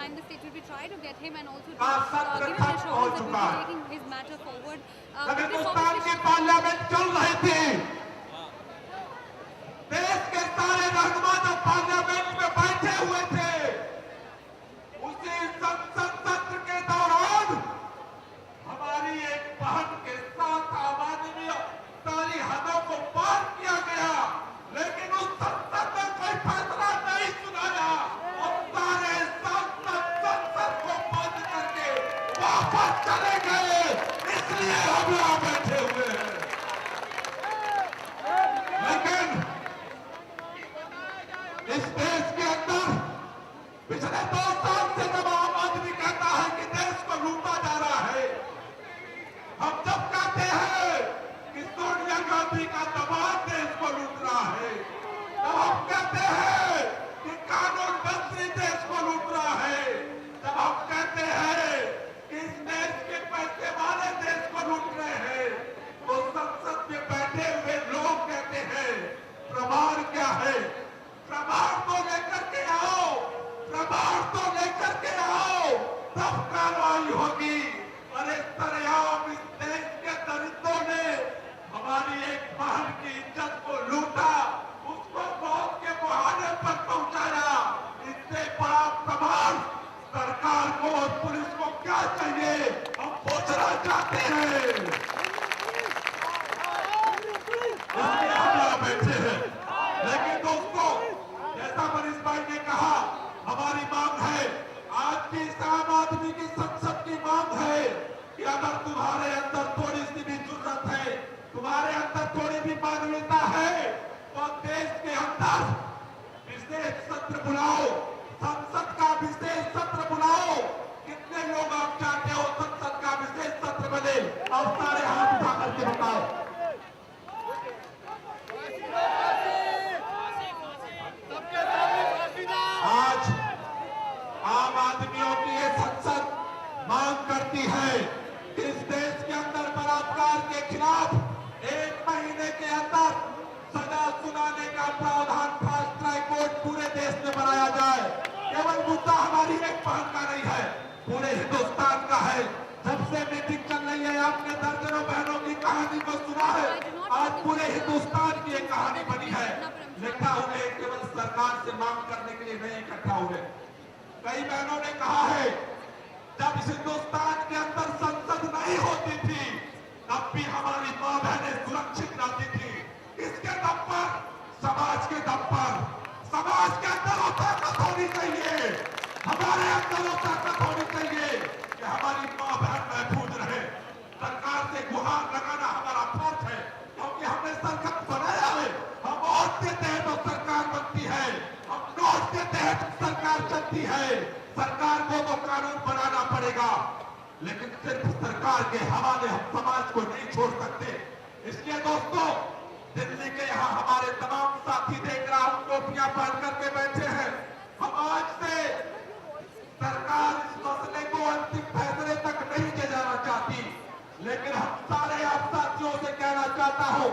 behind the stage. We will try to get him and also to give him assurance that we will be taking his matter forward. Hindustan की parliament चल रही थी, देश के सारे रहनुमा जो पार्लियामेंट में बैठे हुए थे, उसी संसद सत्र के दौरान हमारी एक बहन के साथ आवाज़ हदों को पार किया गया, लेकिन उस संसद में कोई फैसला नहीं सुनाया और सारे सांसद संसद को बंद करके वापस चले गए। इसलिए हम यहाँ बैठे हुए हैं। लेकिन इस देश के अंदर पिछले 2 साल से जब आम आदमी कहता है कि देश को लूटा जा रहा है, हम जब कहते हैं कि सोनिया गांधी का दबाव देश को लूट रहा है, जब हम कहते हैं कि कानून मंत्री देश को लूट रहा है, जब हम कहते हैं कि इस देश के पैसे वाले देश को लूट रहे हैं, तो संसद में बैठे हुए लोग कहते हैं प्रमाण क्या है? प्रमाण तो लेकर के आओ, प्रमाण तो लेकर के आओ, तब कार्रवाई होगी। अरे सरेआम इस देश के दरिद्रों ने हमारी एक बहन की इज्जत को लूटा, उसको मौत के मुहाने पर पहुंचाया। इससे बड़ा प्रमाण सरकार को और पुलिस को क्या चाहिए, हम पूछना चाहते हैं। इसलिए हम यहाँ बैठे हैं। लेकिन दोस्तों, जैसा मनीष भाई ने कहा, हमारी मांग है, आज की आम आदमी की संसद की मांग है कि अगर तुम्हारे अंदर थोड़ी सी भी जुर्रत है, तुम्हारे अंदर थोड़ी भी मानवीयता है, तो देश के अंदर विशेष सत्र बुलाओ, संसद का विशेष सत्र बुलाओ। कितने लोग आप चाहते हो संसद का विशेष सत्र बने? आप सारे हाथ उठा करके बताओ। आज आम आदमियों की ये संसद मांग करती है कि इस देश के अंदर बलात्कार के खिलाफ 1 महीने के अंदर सजा सुनाने का प्रावधान फास्ट ट्रैक कोर्ट पूरे देश में बनाया जाए। केवल मुद्दा हमारी एक बहन का नहीं है, पूरे हिंदुस्तान का है। जब से मीटिंग चल रही है, आपने दर्जनों बहनों की कहानी को सुना है। आज पूरे हिंदुस्तान की एक कहानी बनी है। लिखा हुए केवल सरकार से मांग करने के लिए नहीं इकट्ठा हुए। कई बहनों ने कहा है, जब इस हिंदुस्तान के अंदर संसद नहीं होती थी, तब भी हमारी मां बहनें सुरक्षित रहती थी। इसके दम पर, समाज के दम पर, समाज के अंदर वो ताकत होनी चाहिए, हमारे अंदर वो ताकत होनी चाहिए कि हमारी मां बहन महफूज रहे। सरकार से गुहार लगाना हमारा फर्ज है, क्योंकि हमने सरकार बनाया है। हम वोट देते हैं तो सरकार बनती है, हम नोट देते हैं तो सरकार चलती है। सरकार को तो कानून बनाना पड़ेगा, लेकिन सिर्फ सरकार के हवाले हम समाज को नहीं छोड़ सकते। इसलिए दोस्तों, दिल्ली के यहाँ हमारे तमाम साथी देख रहा हूं टोपियां पहन करके बैठे हैं। हम आज से सरकार इस मसले को अंतिम फैसले तक नहीं ले जाना चाहती, लेकिन हम सारे आप साथियों से कहना चाहता हूं,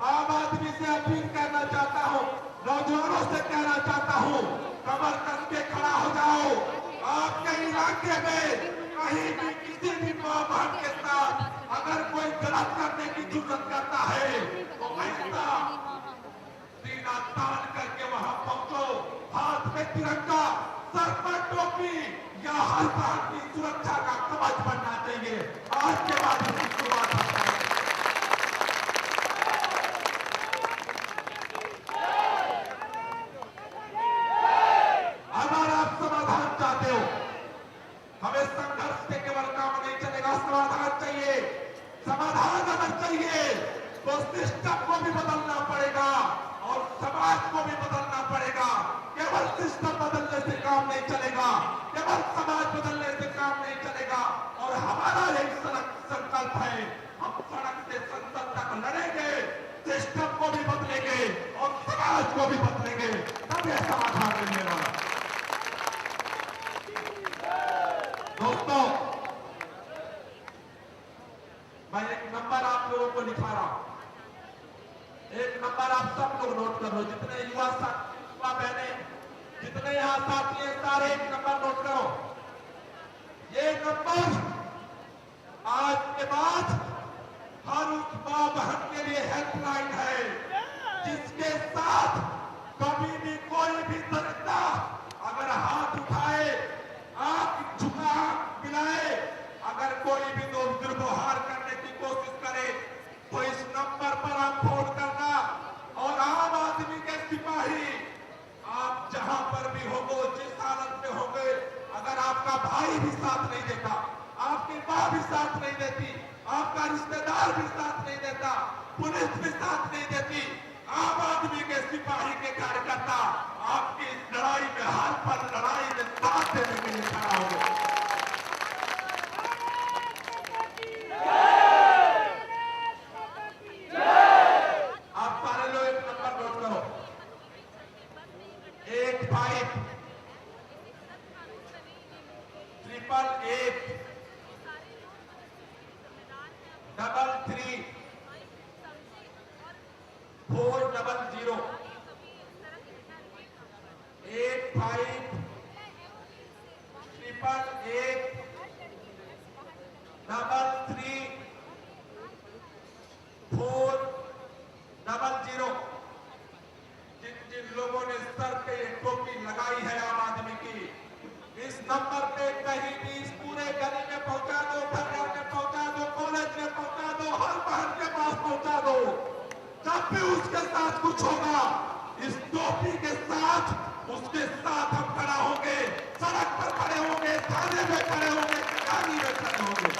आम आदमी से अपील करना चाहता हूं, नौजवानों से कहना चाहता हूं, कमर कस के खड़ा हो जाओ। आपके इलाके में कहीं भी किसी भी मां बहन के साथ अगर कोई गलत करने की जुर्रत करता है, तो ऐसा सीना तान करके वहां पहुंचो। हाथ में तिरंगा, सर पर टोपी, या हर बात की सुरक्षा का कवच बनना चाहिए। आज के बाद इसकी शुरुआत करते हैं। अगर आप समाधान चाहते हो, हमें संघर्ष से केवल काम नहीं चलेगा, समाधान चाहिए। समाधान अगर चाहिए तो सिस्टम को भी बदलना पड़ेगा और समाज को भी बदलना पड़ेगा। केवल सिस्टम बदलने से काम नहीं चलेगा, केवल समाज बदलने से काम नहीं चलेगा। और हमारा यही संकल्प है, हम सड़क से संसद तक लड़ेंगे, सिस्टम को भी बदलेंगे और समाज को भी बदलेंगे, तब यह समाधान मिलने वाला। दोस्तों, मैं एक नंबर आप लोगों को लिखा रहा हूं, एक नंबर आप सब लोग नोट करो। जितने युवा बहने, जितने यहाँ साथी हैं, सारे एक नंबर नोट करो। ये नंबर आज के बाद हर उस मां बहन के लिए हेल्पलाइन है जिसके साथ कभी भी कोई भी दरिंदा अगर हाथ उठाए, आंख झुका मिलाए, अगर कोई भी दोस्त दुर्व्यवहार करने की कोशिश करे तो इस नंबर पर आप फोन करना। और आम आदमी के सिपाही आप जहां पर भी होंगे, जिस हालत में होंगे, अगर आपका भाई भी साथ नहीं देता, आपकी मां भी साथ नहीं देती, आपका रिश्तेदार भी साथ नहीं देता, पुलिस भी साथ नहीं देती, आम आदमी के सिपाही के कार्यकर्ता आपकी इस लड़ाई में, हर पल लड़ाई में साथ देने के लिए खड़ा होंगे। आप सारे लोग एक नंबर नोट करो, 85 888 33 400 85 888 33 400। जिन जिन लोगों ने सर पे ये टोपी लगाई है आम आदमी की, इस नंबर पे कहीं भी इस पूरे गली में पहुंचा दो, घर में पहुंचा दो, कॉलेज में पहुंचा दो, हर बहन के पास पहुंचा दो। जब भी उसके साथ कुछ होगा, इस टोपी के साथ उसके साथ हम खड़ा होंगे, सड़क पर खड़े होंगे, थाने में खड़े होंगे, कचहरी में खड़े होंगे।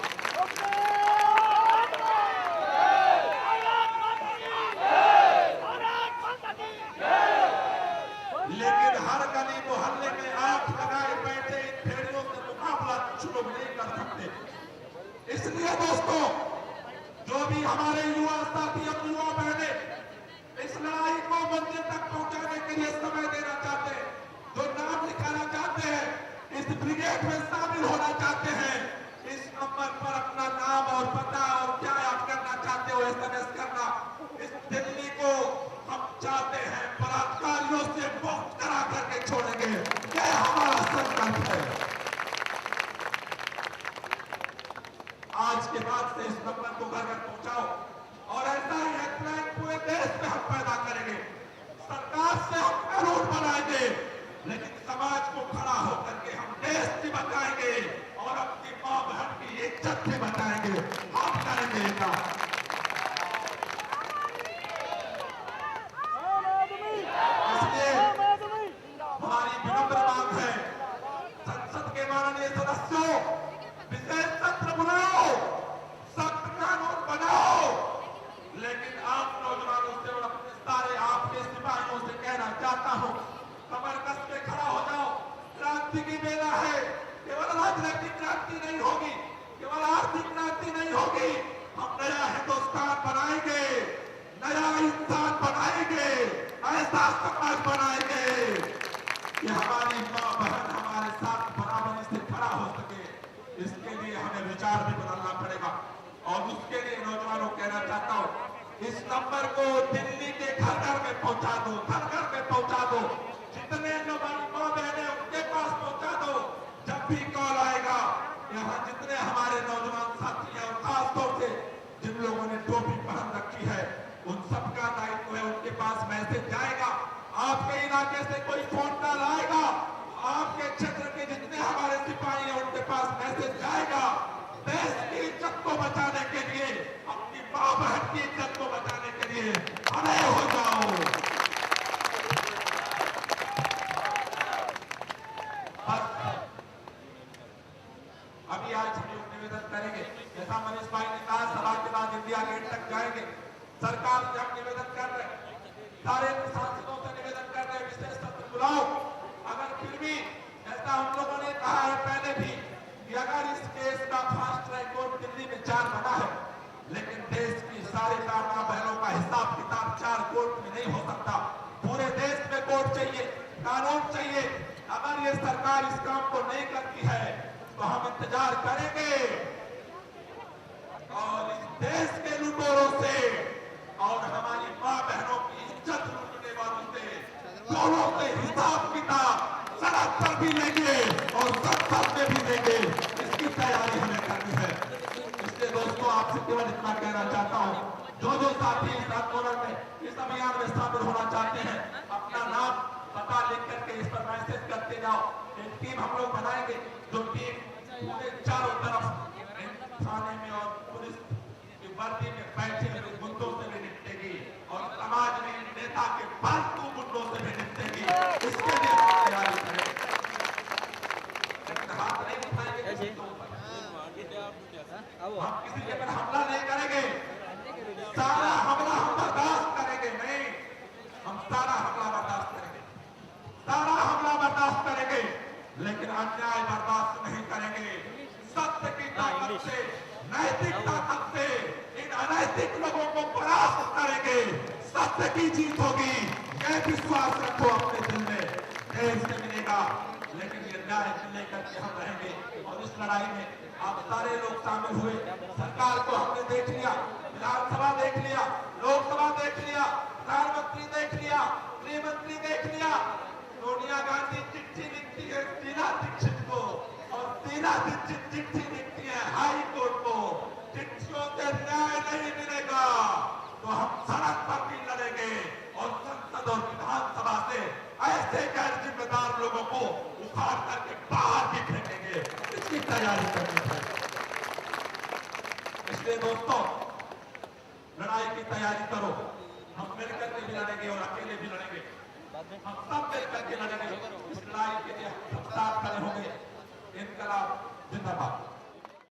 लेकिन हर गली मोहल्ले में आंख लगाए बैठे इन भेड़ियों से मुकाबला कुछ लोग नहीं कर सकते। इसलिए दोस्तों, जो भी हमारे युवा साथी और युवा बहने इस लड़ाई को मंजिल तक पहुंचाने के लिए समय देना चाहते हैं, जो नाम लिखाना चाहते हैं, इस ब्रिगेड में शामिल होना चाहते हैं, इस नंबर पर अपना नाम और पता और क्या आप करना चाहते हो SMS करना। इस दिल्ली को हम चाहते हैं बलात्कारियों से मुक्त करा करके छोड़ेंगे, यह हमारा संकल्प है। आज के बाद से इस नंबर को घर घर पहुंचाओ और ऐसा ही हेल्पलाइन पूरे देश में हम पैदा करेंगे। सरकार से हम कानून बनाएंगे, लेकिन समाज को खड़ा होकर के हम देश की बचाएंगे और अपनी मां बहन की इज्जत भी बचाएंगे। हम करेंगे ये काम। इसलिए हमारी विनम्र मांग है, संसद के माननीय सदस्यों, विशेष सत्र बुलाओ, सख्त कानून बनाओ, लेकिन आप नौजवानों से और अपने सारे आपके सिपाहियों से कहना चाहता हूं, कमर कस के खड़ा हो जाओ। क्रांति की बेला है, केवल राजनीतिक क्रांति नहीं होगी, केवल आर्थिक क्रांति नहीं होगी, हम नया हिंदुस्तान बनाएंगे, नया इंसान बनाएंगे, ऐसा समाज बनाएंगे कि हमारी मां बहन हमारे साथ बराबरी से खड़ा हो सके। इसके लिए हमें विचार भी बदलना पड़ेगा और उसके लिए नौजवानों कहना चाहता हूं, इस नंबर को दिल्ली के घर घर में पहुंचा दो, घर घर में पहुंचा दो, जितने हमारी मां बहन है उनके पास पहुंचा दो। जब भी कॉल आएगा, यहाँ जितने हमारे नौजवान साथी हैं और खासतौर से जिन लोगों ने टोपी पहन रखी है, उन सबका दायित्व है, उनके पास मैसेज जाएगा। आपके इलाके से कोई फोन कॉल आएगा, आपके क्षेत्र के जितने हमारे सिपाही हैं उनके पास मैसेज जाएगा। देश की इज्जत को बचाने के लिए, अपनी मां बहन की इज्जत को बचाने के लिए खड़े हो जाओ। बस अभी आज हम लोग निवेदन करेंगे, जैसा मनीष भाई ने कहा, सभा के बाद इंडिया गेट तक जाएंगे। सरकार से हम निवेदन कर रहे हैं, सारे सांसदों से निवेदन कर रहे हैं, विशेष सत्र बुलाओ। अगर फिर भी ऐसा हम लोगों ने कहा है पहले भी कि अगर इस केस का फास्ट ट्रैक कोर्ट दिल्ली में 4 बना है, लेकिन देश की सारी मां बहनों का हिसाब किताब 4 कोर्ट में नहीं हो सकता। पूरे देश में कोर्ट चाहिए, कानून चाहिए। अगर ये सरकार इस काम को नहीं करती है तो हम इंतजार करेंगे और इस देश के लुटेरों से और हमारी मां बहनों की इज्जत लूटने वालों से, दोनों से हिसाब किताब सड़क पर भी लेंगे और संसद में भी देंगे। इसकी इसकी तैयारी हमें करनी है। इसलिए दोस्तों आपसे केवल इतना कहना चाहता हूँ, जो साथी इस आंदोलन में, इस अभियान में शामिल होना चाहते हैं, अपना नाम पता लिख करके इस पर मैसेज करते जाओ। एक टीम हम लोग बनाएंगे, जो टीम पूरे चारों तरफ थाने में और पुलिस की वर्दी में बैठे हुए मुद्दों से भी निपटेगी और समाज में नेता के फालतू मुद्दों से भी निपटेगी। इसके लिए हम तैयारी करें। हाथ नहीं उठाएंगे, हम किसी के पर हमला नहीं करेंगे। सारा हमला हम बर्दाश्त करेंगे नहीं, हम सारा हमला बर्दाश्त करेंगे, सारा हमला बर्दाश्त करेंगे, लेकिन अन्याय बर्दाश्त नहीं करेंगे। सत्य की ताकत से, नैतिक ताकत से इन अनैतिक लोगों को परास्त करेंगे। सत्य की जीत होगी, यह विश्वास रखो अपने दिल में। देश से मिलेगा, लेकिन ये न्याय से लेकर के हम रहेंगे। और इस लड़ाई में आप सारे लोग शामिल हुए। सरकार को हमने देख लिया, विधानसभा देख लिया, लोकसभा देख लिया, प्रधानमंत्री देख लिया, गृह मंत्री देख लिया। सोनिया गांधी चिट्ठी लिखती है शीला दीक्षित को और शीला दीक्षित चिट्ठी लिखती है हाई कोर्ट को। चिट्ठियों से न्याय नहीं मिलेगा तो हम सड़क पर भी लड़ेंगे और संसद और विधानसभा से ऐसे गैर जिम्मेदार लोगों को उखाड़ करके बाहर भी फेंकेंगे। इसकी तैयारी करनी है। इसलिए दोस्तों, लड़ाई की तैयारी करो। हम मिलकर के भी लड़ेंगे और अकेले भी लड़ेंगे, हम सब मिलकर के लड़ेंगे। इस लड़ाई के लिए हम साथ खड़े होंगे। इनकलाब जिंदाबाद।